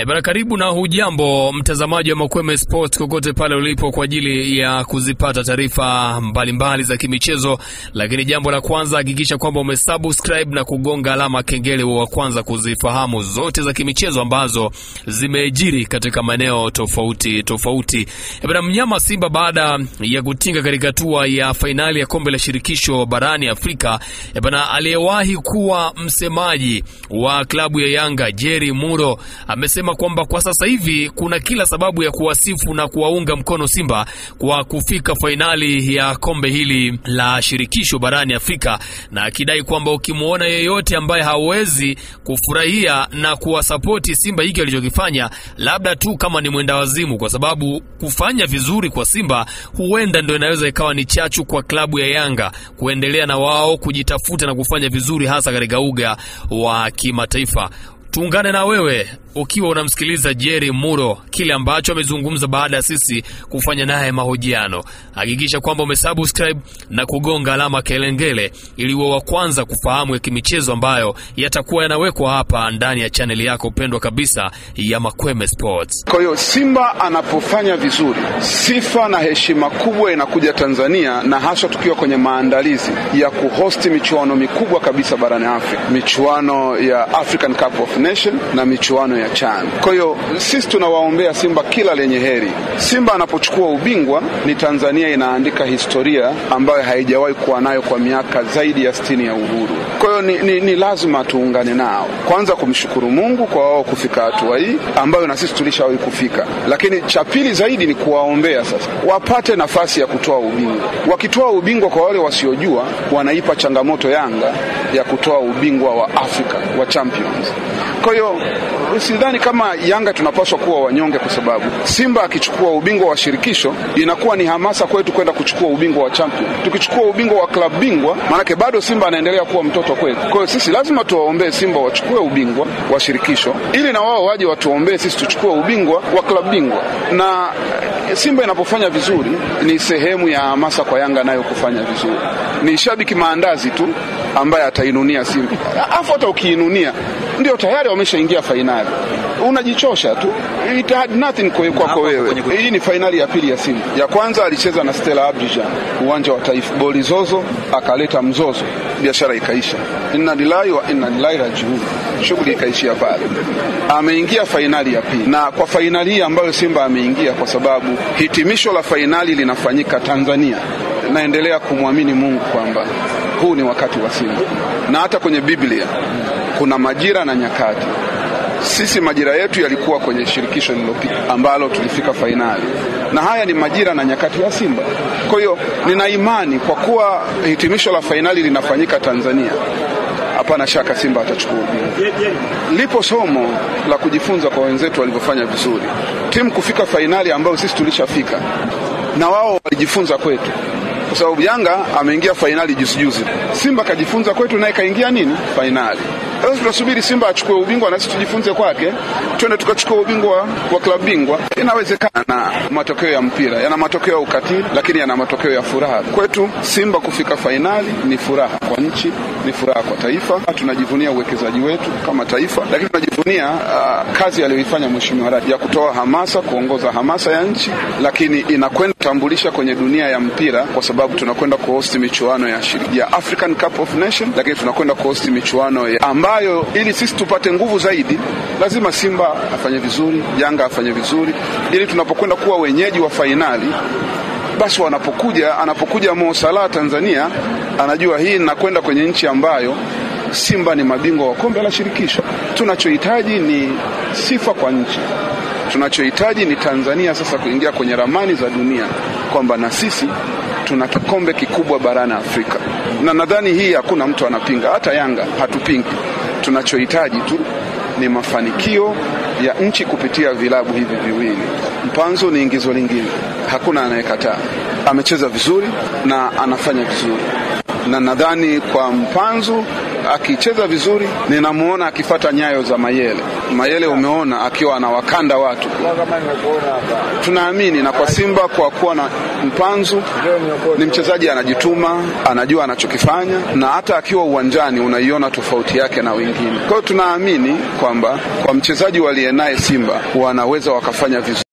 Bwana, karibu na hujambo mtazamaji wa Makweme Sports kokote pale ulipo kwa ajili ya kuzipata taarifa mbalimbali za kimichezo. Lakini jambo la kwanza, hakikisha kwamba umesubscribe na kugonga alama kengele wa kwanza kuzifahamu zote za kimichezo ambazo zimejiri katika maeneo tofauti. Bwana, mnyama Simba baada ya kutinga katika hatua ya fainali ya kombe la shirikisho barani Afrika, bwana, aliyewahi kuwa msemaji wa klabu ya Yanga Jerry Muro amesema kwamba kwa sasa hivi kuna kila sababu ya kuwasifu na kuwaunga mkono Simba kwa kufika fainali ya kombe hili la shirikisho barani Afrika, na akidai kwamba ukimuona yeyote ambaye hawezi kufurahia na kuwasapoti Simba hiki alichokifanya, labda tu kama ni mwenda wazimu, kwa sababu kufanya vizuri kwa Simba huenda ndio inaweza ikawa ni chachu kwa klabu ya Yanga kuendelea na wao kujitafuta na kufanya vizuri hasa katika uga wa kimataifa. Tuungane na wewe ukiwa unamsikiliza Jerry Muro, kile ambacho amezungumza baada ya sisi kufanya naye mahojiano. Hakikisha kwamba umesubscribe na kugonga alama kengele ili uwe wa kwanza kufahamu ya kimichezo ambayo yatakuwa yanawekwa hapa ndani ya channel yako pendwa kabisa ya Makweme Sports. Kwa hiyo Simba anapofanya vizuri, sifa na heshima kubwa inakuja Tanzania, na hasa tukiwa kwenye maandalizi ya kuhosti michuano mikubwa kabisa barani Afrika, michuano ya African Cup of Nation na michuano ya CHAN. Kwa hiyo sisi tunawaombea Simba kila lenye heri. Simba anapochukua ubingwa, ni Tanzania inaandika historia ambayo haijawahi kuwa nayo kwa miaka zaidi ya 60 ya uhuru. Kwa hiyo ni lazima tuungane nao, kwanza kumshukuru Mungu kwa wao kufika hatua hii ambayo na sisi tulishawahi kufika, lakini cha pili zaidi ni kuwaombea sasa wapate nafasi ya kutoa ubingwa. Wakitoa ubingwa, kwa wale wasiojua, wanaipa changamoto Yanga ya kutoa ubingwa wa Afrika wa Champions. Kwa hiyo sidhani kama Yanga tunapaswa kuwa wanyonge, kwa sababu Simba akichukua ubingwa wa shirikisho inakuwa ni hamasa kwetu kwenda kuchukua ubingwa wa champion. Tukichukua ubingwa wa club bingwa, maana bado Simba anaendelea kuwa mtoto kwetu. Kwa hiyo sisi lazima tuwaombee Simba wachukue ubingwa wa shirikisho ili na wao waje watuombee sisi tuchukue ubingwa wa club bingwa. Na Simba inapofanya vizuri ni sehemu ya hamasa kwa Yanga nayo kufanya vizuri. Ni shabiki maandazi tu ambaye atainunia Simba. Afu hata ukiinunia ndio tayari wameshaingia fainali, unajichosha tu. It had nothing kwako wewe. Hii ni fainali ya pili ya Simba. Ya kwanza alicheza na Stella Abidjan, uwanja wa Taifa, boli zozo, akaleta mzozo, biashara ikaisha. Inna lillahi wa inna ilaihi rajiun, shughuli ikaishia pale. Ameingia fainali ya pili, na kwa fainali hii ambayo Simba ameingia, kwa sababu hitimisho la fainali linafanyika Tanzania, naendelea kumwamini Mungu kwamba huu ni wakati wa Simba. Na hata kwenye Biblia kuna majira na nyakati. Sisi majira yetu yalikuwa kwenye shirikisho lililopita ambalo tulifika fainali, na haya ni majira na nyakati ya Simba. Kwa hiyo nina imani kwa kuwa hitimisho la fainali linafanyika Tanzania, hapana shaka Simba atachukua ubingwa. Lipo somo la kujifunza kwa wenzetu walivyofanya vizuri. Timu kufika fainali ambayo sisi tulishafika, na wao walijifunza kwetu. Kwa sababu Yanga ameingia fainali juzi, Simba kajifunza kwetu naye kaingia fainali. Sasa tunasubiri Simba achukue ubingwa na sisi tujifunze kwake, twende tukachukua ubingwa wa klabu bingwa. Inawezekana. Na matokeo ya mpira yana matokeo ya ukatili, lakini yana matokeo ya furaha. Kwetu Simba kufika fainali ni furaha kwa nchi, ni furaha kwa taifa. Tunajivunia uwekezaji wetu kama taifa, lakini tunajivunia kazi aliyoifanya Mheshimiwa Rais ya kutoa hamasa, kuongoza hamasa ya nchi, lakini inakwenda kutambulisha kwenye dunia ya mpira, kwa sababu tunakwenda kuhost michuano ya African Cup of Nation, lakini tunakwenda kuhost michuano ambayo ili sisi tupate nguvu zaidi, lazima Simba afanye vizuri, Yanga afanye vizuri, ili tunapokwenda kuwa wenyeji wa fainali, basi anapokuja Mo Salah Tanzania, anajua hii nakwenda kwenye nchi ambayo Simba ni mabingwa wa kombe la shirikisho. Tunachohitaji ni sifa kwa nchi. Tunachohitaji ni Tanzania sasa kuingia kwenye ramani za dunia, kwamba na sisi tuna kikombe kikubwa barani Afrika. Na nadhani hii hakuna mtu anapinga, hata Yanga hatupingi. Tunachohitaji tu ni mafanikio ya nchi kupitia vilabu hivi viwili. Mpanzo ni ingizo lingine, hakuna anayekataa. Amecheza vizuri na anafanya vizuri, na nadhani kwa Mpanzo akicheza vizuri ninamuona akifuata nyayo za Mayele. Mayele umeona akiwa anawakanda watu. Tunaamini na kwa Simba kwa kuwa na Mpanzu ni mchezaji anajituma, anajua anachokifanya, na hata akiwa uwanjani unaiona tofauti yake na wengine. Kwa hiyo tunaamini kwamba kwa mchezaji waliye naye Simba wanaweza wakafanya vizuri.